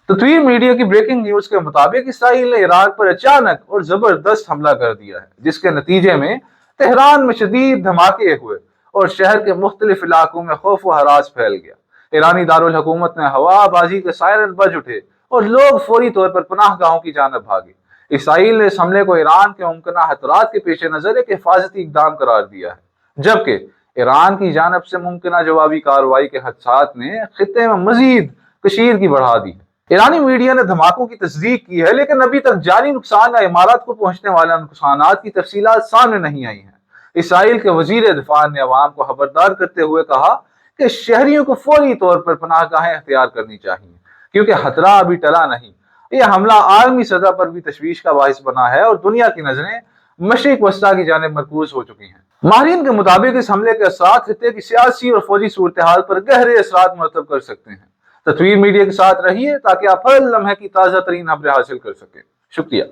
तस्वीर मीडिया की breaking news के मुताबिक इसराइल ने ईरान पर अचानक और जबरदस्त हमला कर दिया है, जिसके नतीजे में तेहरान में शदीद धमाके हुए और शहर के मुख्तलिफ इलाकों में खौफ व हरास फैल गया। ईरानी दारुल हुकूमत में हवाबाजी के सायरन बज उठे और लोग फौरी तौर पर पनाह गाहों की जानब भागे। इसराइल ने इस हमले को ईरान के मुमकिन खतरात के पेश नजर एक हिफाजती इकदाम करार दिया है, जबकि ईरान की जानब से मुमकिन जवाबी कार्रवाई के खदशात ने खित्ते में मजीद कशीदगी बढ़ा दी है। ईरानी मीडिया ने धमाकों की तस्दीक की है, लेकिन अभी तक जानी नुकसान या इमारत को पहुंचने वाले नुकसानात की तफसीलात सामने नहीं आई हैं। इसराइल के वजीर दिफा ने अवाम को खबरदार करते हुए कहा कि शहरियों को फौरी तौर पर पनाहगाहें अख्तियार करनी चाहिए, क्योंकि खतरा अभी टला नहीं। यह हमला आलमी सतह पर भी तशवीश का बाइस बना है और दुनिया की नजरें मशरिक वस्ता की जानिब मरकूज हो चुकी हैं। माहिरीन के मुताबिक इस हमले के असरात खित्ते की सियासी और फौजी सूरत हाल पर गहरे असरात मुरतब कर सकते हैं। तस्वीर मीडिया के साथ रहिए ताकि आप हर लम्हे की ताज़ा तरीन खबरें हासिल कर सकें। शुक्रिया।